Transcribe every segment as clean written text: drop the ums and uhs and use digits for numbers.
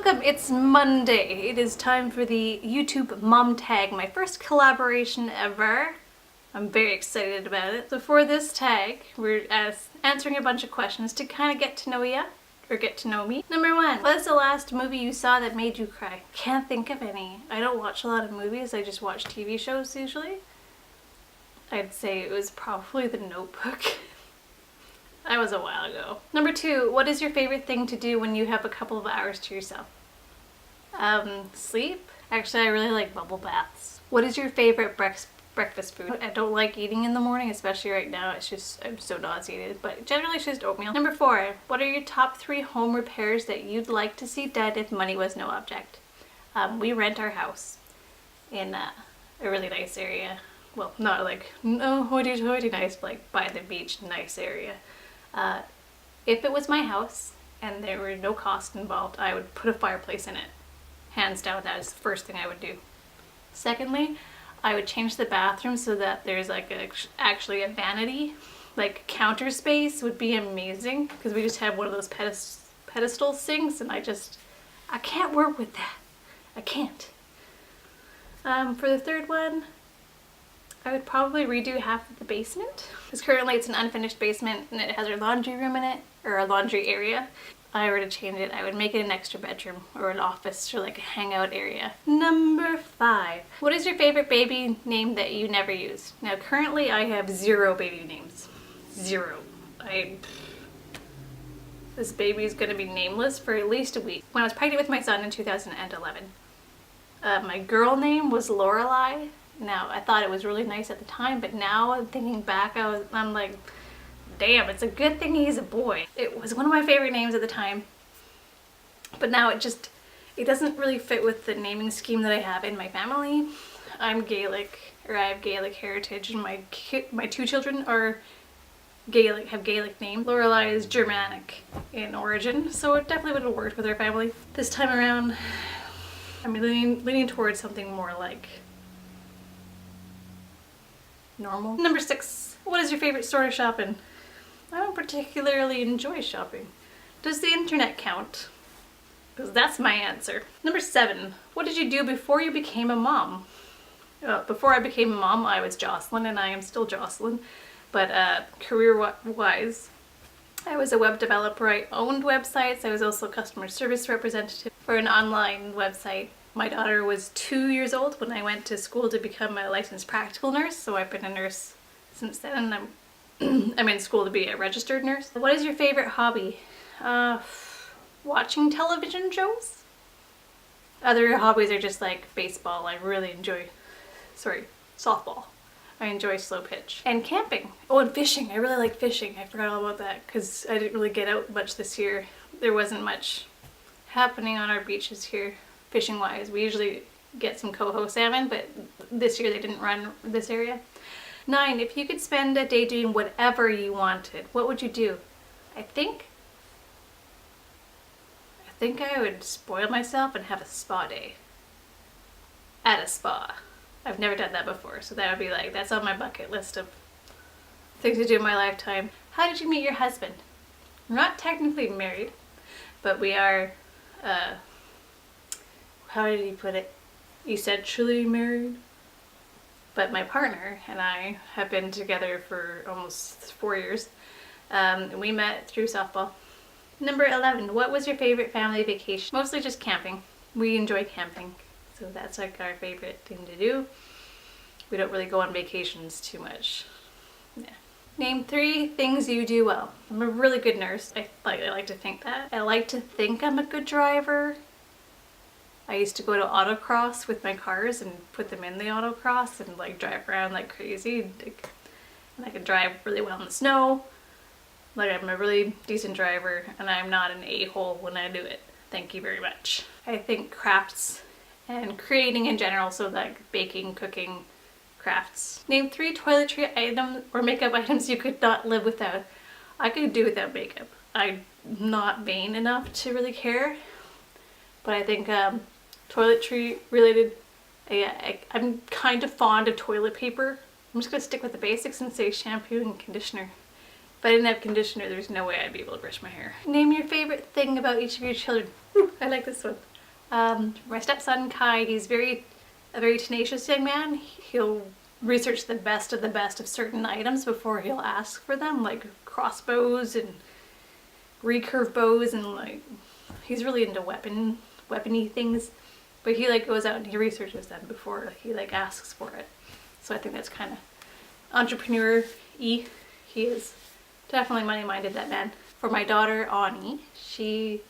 Welcome, it's Monday. It is time for the YouTube Mom Tag, my first collaboration ever. I'm very excited about it. So for this tag, we're answering a bunch of questions to kind of get to know ya, or get to know me. Number 1, what is the last movie you saw that made you cry? Can't think of any. I don't watch a lot of movies, I just watch TV shows usually. I'd say it was probably The Notebook. That was a while ago. Number 2, what is your favorite thing to do when you have a couple of hours to yourself? Sleep. Actually, I really like bubble baths. What is your favorite breakfast food? I don't like eating in the morning, especially right now. It's just, I'm so nauseated, but generally it's just oatmeal. Number 4, what are your top 3 home repairs that you'd like to see done if money was no object? We rent our house in a really nice area. Well, not like, no hoity-toity nice, but like by the beach, nice area. If it was my house and there were no cost involved, I would put a fireplace in it. Hands down, that is the first thing I would do. Secondly, I would change the bathroom so that there's like actually a vanity, like counter space would be amazing, because we just have one of those pedestal sinks and I can't work with that. I can't. For the third one, I would probably redo half of the basement, because currently it's an unfinished basement and it has our laundry room in it, or a laundry area. If I were to change it, I would make it an extra bedroom or an office or like a hangout area. Number 5, what is your favorite baby name that you never use? Now currently I have 0 baby names. 0. This baby is going to be nameless for at least a week. When I was pregnant with my son in 2011, my girl name was Lorelei. Now, I thought it was really nice at the time, but now thinking back, I'm like, damn, it's a good thing he's a boy. It was one of my favorite names at the time, but now it doesn't really fit with the naming scheme that I have in my family. I'm Gaelic, or I have Gaelic heritage, and my 2 children are Gaelic, have Gaelic names. Lorelei is Germanic in origin, so it definitely would have worked with our family. This time around, I'm leaning towards something more like normal. Number 6, what is your favorite store to shop in? I don't particularly enjoy shopping. Does the internet count? Because that's my answer. Number 7, what did you do before you became a mom? Before I became a mom, I was Jocelyn, and I am still Jocelyn. But career-wise, I was a web developer. I owned websites. I was also a customer service representative for an online website. My daughter was 2 years old when I went to school to become a licensed practical nurse, so I've been a nurse since then, and I'm in school to be a registered nurse. What is your favorite hobby? Watching television shows? Other hobbies are just like baseball. I really enjoy, softball. I enjoy slow pitch. And camping. Oh, and fishing. I really like fishing. I forgot all about that because I didn't really get out much this year. There wasn't much happening on our beaches here. Fishing wise, we usually get some coho salmon, but this year they didn't run this area. 9, if you could spend a day doing whatever you wanted, what would you do? I think I would spoil myself and have a spa day. At a spa. I've never done that before, so that would be like, that's on my bucket list of things to do in my lifetime. How did you meet your husband? We're not technically married, but we are, how did he put it? Essentially married. But my partner and I have been together for almost 4 years. We met through softball. Number 11, what was your favorite family vacation? Mostly just camping. We enjoy camping, so that's like our favorite thing to do. We don't really go on vacations too much. Yeah. Name 3 things you do well. I'm a really good nurse. I like to think that. I like to think I'm a good driver. I used to go to autocross with my cars and put them in the autocross and like drive around like crazy. And I could drive really well in the snow. Like, I'm a really decent driver, and I'm not an a-hole when I do it. Thank you very much. I think crafts and creating in general, so like baking, cooking, crafts. Name 3 toiletry items or makeup items you could not live without. I could do without makeup. I'm not vain enough to really care, but I think toiletry related, I'm kind of fond of toilet paper. I'm just gonna stick with the basics and say shampoo and conditioner. If I didn't have conditioner, there's no way I'd be able to brush my hair. Name your favorite thing about each of your children. Ooh, I like this one. My stepson Kai, he's a very tenacious young man. He'll research the best of certain items before he'll ask for them, like crossbows and recurve bows, and like he's really into weapony things. But he like goes out and he researches them before he like asks for it. So I think that's kind of entrepreneur-y. He is definitely money-minded, that man. For my daughter Ani, she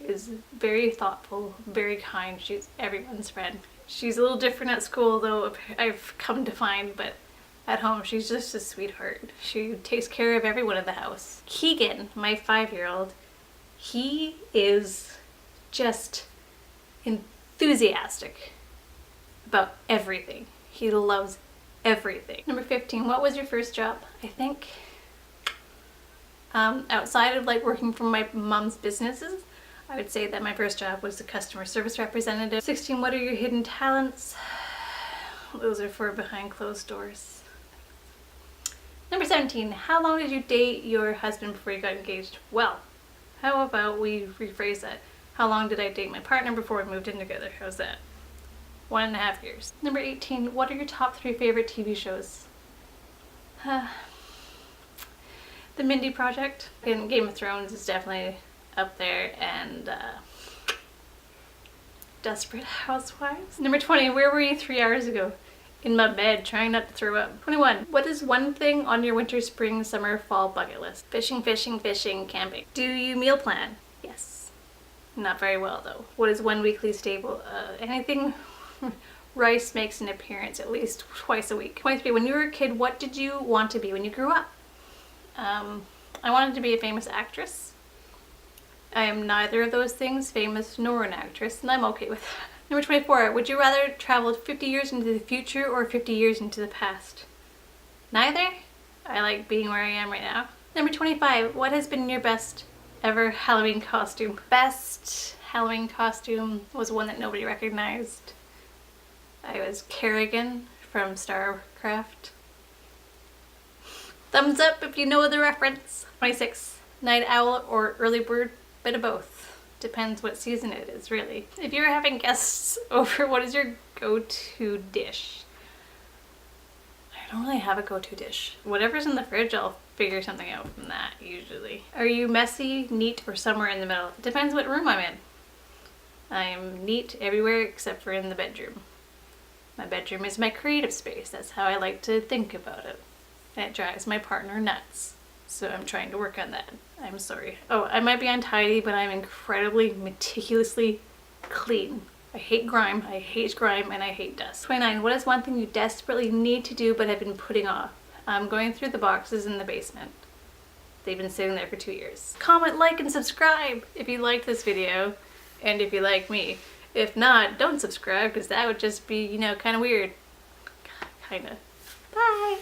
is very thoughtful, very kind. She's everyone's friend. She's a little different at school though, I've come to find, but at home she's just a sweetheart. She takes care of everyone in the house. Keegan, my 5-year-old, he is just enthusiastic about everything. He loves everything. Number 15, what was your first job? I think outside of like working for my mom's businesses, I would say that my first job was a customer service representative. 16, what are your hidden talents? Those are for behind closed doors. Number 17, how long did you date your husband before you got engaged? Well, how about we rephrase that? How long did I date my partner before we moved in together? How's that? 1.5 years. Number 18, what are your top 3 favorite TV shows? The Mindy Project. And Game of Thrones is definitely up there, and Desperate Housewives. Number 20, where were you 3 hours ago? In my bed, trying not to throw up. 21, what is one thing on your winter, spring, summer, fall bucket list? Fishing, fishing, fishing, camping. Do you meal plan? Yes. Not very well though. What is one weekly staple? Anything rice makes an appearance at least twice a week. 23, when you were a kid, what did you want to be when you grew up? I wanted to be a famous actress. I am neither of those things, famous nor an actress, and I'm okay with that. Number 24, would you rather travel 50 years into the future or 50 years into the past? Neither. I like being where I am right now. Number 25, what has been your best ever Halloween costume? Best Halloween costume was one that nobody recognized. I was Kerrigan from StarCraft. Thumbs up if you know the reference. 26, night owl or early bird? Bit of both. Depends what season it is, really. If you're having guests over, what is your go-to dish? I don't really have a go-to dish. Whatever's in the fridge, I'll figure something out from that, usually. Are you messy, neat, or somewhere in the middle? It depends what room I'm in. I'm neat everywhere except for in the bedroom. My bedroom is my creative space. That's how I like to think about it. And it drives my partner nuts. So I'm trying to work on that. I'm sorry. Oh, I might be untidy, but I'm incredibly meticulously clean. I hate grime, and I hate dust. 29, what is one thing you desperately need to do but have been putting off? I'm going through the boxes in the basement. They've been sitting there for 2 years. Comment, like, and subscribe if you liked this video and if you like me. If not, don't subscribe because that would just be, you know, kind of weird. Kinda. Bye!